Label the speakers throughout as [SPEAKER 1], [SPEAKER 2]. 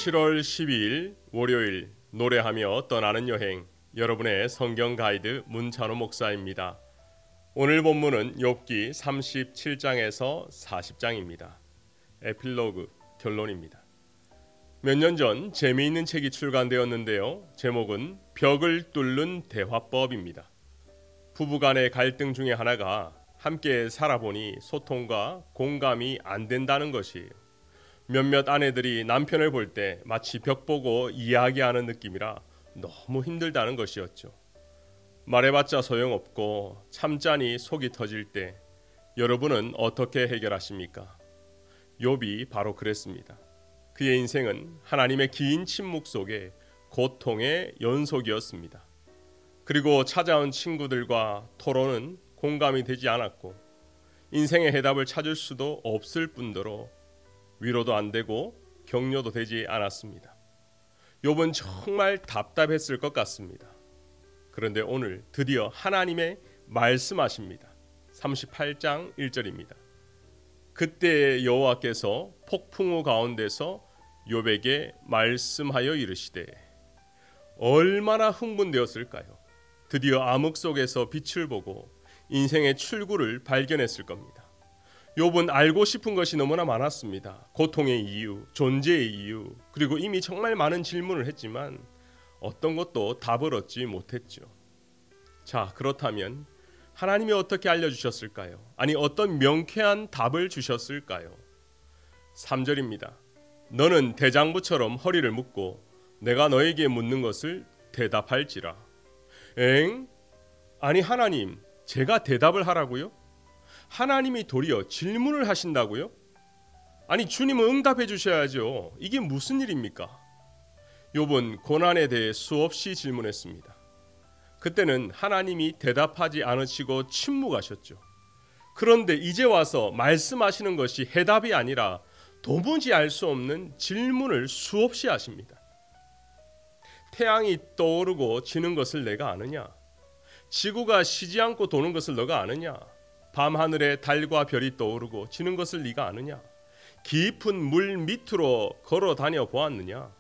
[SPEAKER 1] 7월 12일 월요일 노래하며 떠나는 여행, 여러분의 성경 가이드 문찬호 목사입니다. 오늘 본문은 욥기 37장에서 40장입니다. 에필로그, 결론입니다. 몇 년 전 재미있는 책이 출간되었는데요. 제목은 벽을 뚫는 대화법입니다. 부부간의 갈등 중에 하나가 함께 살아보니 소통과 공감이 안 된다는 것이에요. 몇몇 아내들이 남편을 볼 때 마치 벽 보고 이야기하는 느낌이라 너무 힘들다는 것이었죠. 말해봤자 소용없고 참자니 속이 터질 때 여러분은 어떻게 해결하십니까? 욥이 바로 그랬습니다. 그의 인생은 하나님의 긴 침묵 속에 고통의 연속이었습니다. 그리고 찾아온 친구들과 토론은 공감이 되지 않았고 인생의 해답을 찾을 수도 없을 뿐더러 위로도 안 되고 격려도 되지 않았습니다. 욥은 정말 답답했을 것 같습니다. 그런데 오늘 드디어 하나님의 말씀하십니다. 38장 1절입니다. 그때 여호와께서 폭풍우 가운데서 욥에게 말씀하여 이르시되. 얼마나 흥분되었을까요? 드디어 암흑 속에서 빛을 보고 인생의 출구를 발견했을 겁니다. 욥은 알고 싶은 것이 너무나 많았습니다. 고통의 이유, 존재의 이유, 그리고 이미 정말 많은 질문을 했지만 어떤 것도 답을 얻지 못했죠. 자, 그렇다면 하나님이 어떻게 알려주셨을까요? 아니, 어떤 명쾌한 답을 주셨을까요? 3절입니다. 너는 대장부처럼 허리를 묶고 내가 너에게 묻는 것을 대답할지라. 아니 하나님, 제가 대답을 하라고요? 하나님이 도리어 질문을 하신다고요? 아니, 주님은 응답해 주셔야죠. 이게 무슨 일입니까? 욥은 고난에 대해 수없이 질문했습니다. 그때는 하나님이 대답하지 않으시고 침묵하셨죠. 그런데 이제 와서 말씀하시는 것이 해답이 아니라 도무지 알 수 없는 질문을 수없이 하십니다. 태양이 떠오르고 지는 것을 내가 아느냐? 지구가 쉬지 않고 도는 것을 너가 아느냐? 밤하늘에 달과 별이 떠오르고 지는 것을 네가 아느냐? 깊은 물 밑으로 걸어 다녀 보았느냐?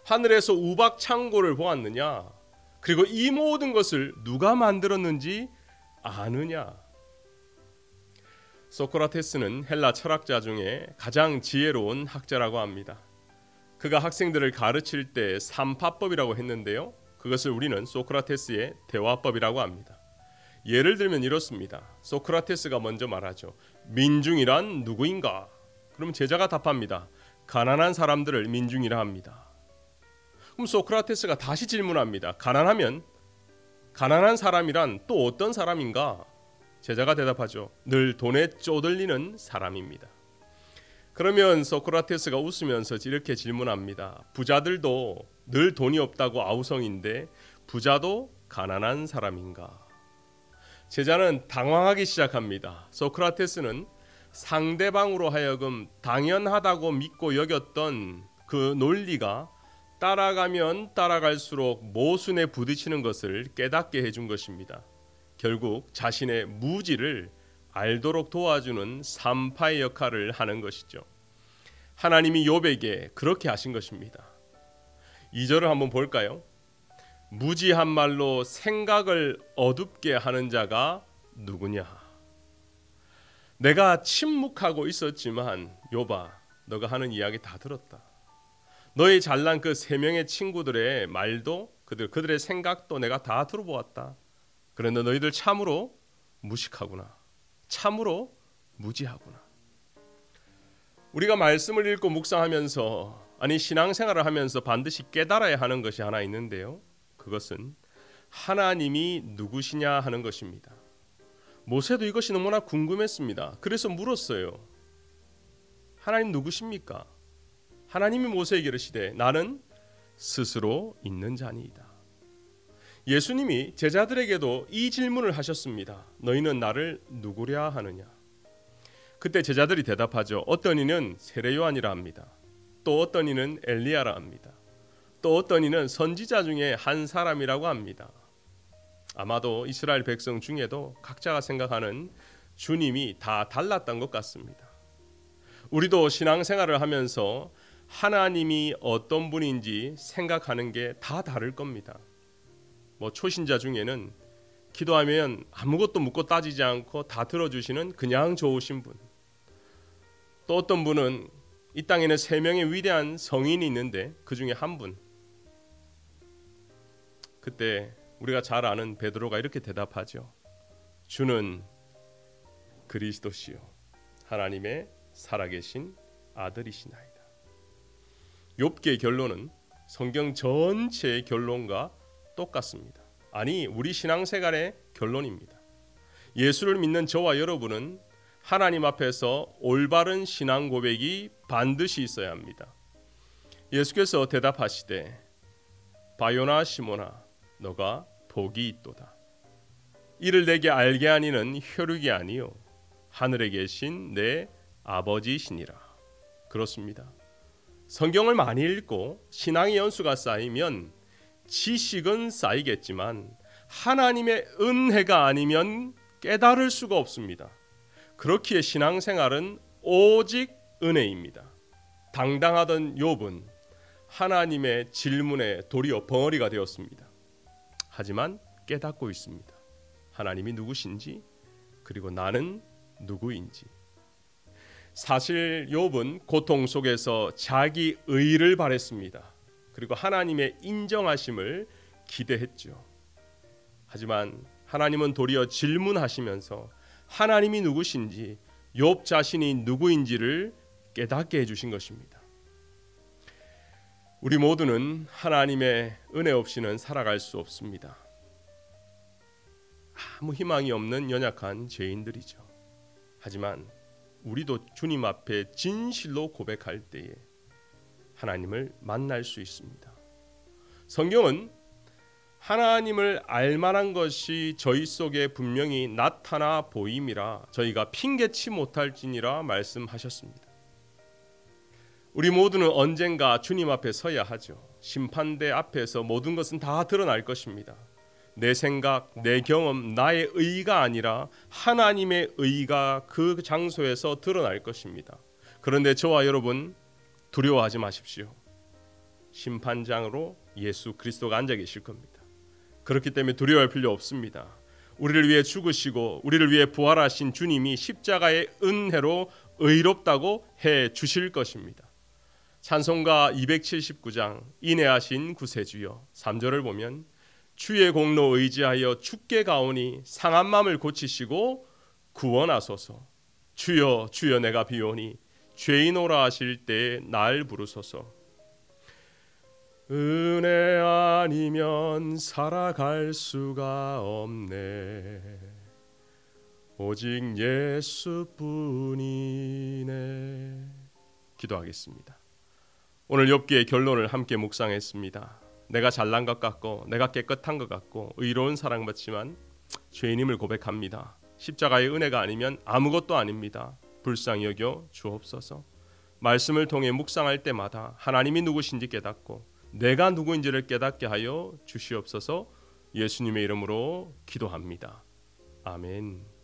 [SPEAKER 1] 하늘에서 우박 창고를 보았느냐? 그리고 이 모든 것을 누가 만들었는지 아느냐? 소크라테스는 헬라 철학자 중에 가장 지혜로운 학자라고 합니다. 그가 학생들을 가르칠 때 삼파법이라고 했는데요. 그것을 우리는 소크라테스의 대화법이라고 합니다. 예를 들면 이렇습니다. 소크라테스가 먼저 말하죠. 민중이란 누구인가? 그럼 제자가 답합니다. 가난한 사람들을 민중이라 합니다. 그럼 소크라테스가 다시 질문합니다. 가난하면 가난한 사람이란 또 어떤 사람인가? 제자가 대답하죠. 늘 돈에 쪼들리는 사람입니다. 그러면 소크라테스가 웃으면서 이렇게 질문합니다. 부자들도 늘 돈이 없다고 아우성인데 부자도 가난한 사람인가? 제자는 당황하기 시작합니다. 소크라테스는 상대방으로 하여금 당연하다고 믿고 여겼던 그 논리가 따라가면 따라갈수록 모순에 부딪히는 것을 깨닫게 해준 것입니다. 결국 자신의 무지를 알도록 도와주는 삼파의 역할을 하는 것이죠. 하나님이 욥에게 그렇게 하신 것입니다. 2절을 한번 볼까요? 무지한 말로 생각을 어둡게 하는 자가 누구냐? 내가 침묵하고 있었지만 욥아, 너가 하는 이야기 다 들었다. 너의 잘난 그 3명의 친구들의 말도 그들의 생각도 내가 다 들어보았다. 그런데 너희들 참으로 무식하구나. 참으로 무지하구나. 우리가 말씀을 읽고 묵상하면서, 아니 신앙생활을 하면서 반드시 깨달아야 하는 것이 하나 있는데요. 그것은 하나님이 누구시냐 하는 것입니다. 모세도 이것이 너무나 궁금했습니다. 그래서 물었어요. 하나님 누구십니까? 하나님이 모세에게 이르시되 나는 스스로 있는 자니이다. 예수님이 제자들에게도 이 질문을 하셨습니다. 너희는 나를 누구랴 하느냐? 그때 제자들이 대답하죠. 어떤 이는 세례 요한이라 합니다. 또 어떤 이는 엘리야라 합니다. 또 어떤 이는 선지자 중에 한 사람이라고 합니다. 아마도 이스라엘 백성 중에도 각자가 생각하는 주님이 다 달랐던 것 같습니다. 우리도 신앙생활을 하면서 하나님이 어떤 분인지 생각하는 게 다 다를 겁니다. 초신자 중에는 기도하면 아무것도 묻고 따지지 않고 다 들어주시는 그냥 좋으신 분, 또 어떤 분은 이 땅에는 3명의 위대한 성인이 있는데 그 중에 한 분, 그때 우리가 잘 아는 베드로가 이렇게 대답하죠. 주는 그리스도시요 하나님의 살아계신 아들이시나이다. 욥기의 결론은 성경 전체의 결론과 똑같습니다. 아니, 우리 신앙생활의 결론입니다. 예수를 믿는 저와 여러분은 하나님 앞에서 올바른 신앙 고백이 반드시 있어야 합니다. 예수께서 대답하시되 바요나 시몬아 너가 복이 있도다. 이를 내게 알게 하니는 혈육이 아니요 하늘에 계신 내 아버지시니라. 그렇습니다. 성경을 많이 읽고 신앙의 연수가 쌓이면 지식은 쌓이겠지만 하나님의 은혜가 아니면 깨달을 수가 없습니다. 그렇기에 신앙생활은 오직 은혜입니다. 당당하던 욥은 하나님의 질문에 도리어 벙어리가 되었습니다. 하지만 깨닫고 있습니다. 하나님이 누구신지, 그리고 나는 누구인지. 사실 욥은 고통 속에서 자기 의를 바랬습니다. 그리고 하나님의 인정하심을 기대했죠. 하지만 하나님은 도리어 질문하시면서 하나님이 누구신지, 욥 자신이 누구인지를 깨닫게 해주신 것입니다. 우리 모두는 하나님의 은혜 없이는 살아갈 수 없습니다. 아무 희망이 없는 연약한 죄인들이죠. 하지만 우리도 주님 앞에 진실로 고백할 때에 하나님을 만날 수 있습니다. 성경은 하나님을 알만한 것이 저희 속에 분명히 나타나 보임이라 저희가 핑계치 못할지니라 말씀하셨습니다. 우리 모두는 언젠가 주님 앞에 서야 하죠. 심판대 앞에서 모든 것은 다 드러날 것입니다. 내 생각, 내 경험, 나의 의가 아니라 하나님의 의가 그 장소에서 드러날 것입니다. 그런데 저와 여러분 두려워하지 마십시오. 심판장으로 예수 그리스도가 앉아 계실 겁니다. 그렇기 때문에 두려워할 필요 없습니다. 우리를 위해 죽으시고 우리를 위해 부활하신 주님이 십자가의 은혜로 의롭다고 해 주실 것입니다. 찬송가 279장 인애하신 구세주여 3절을 보면 주의 공로 의지하여 주께 가오니 상한 마음을 고치시고 구원하소서. 주여 주여 내가 비오니 죄인오라 하실 때에 날 부르소서. 은혜 아니면 살아갈 수가 없네. 오직 예수뿐이네. 기도하겠습니다. 오늘 욥기의 결론을 함께 묵상했습니다. 내가 잘난 것 같고 내가 깨끗한 것 같고 의로운 사랑받지만 죄인임을 고백합니다. 십자가의 은혜가 아니면 아무것도 아닙니다. 불쌍히 여겨 주옵소서. 말씀을 통해 묵상할 때마다 하나님이 누구신지 깨닫고 내가 누구인지를 깨닫게 하여 주시옵소서. 예수님의 이름으로 기도합니다. 아멘.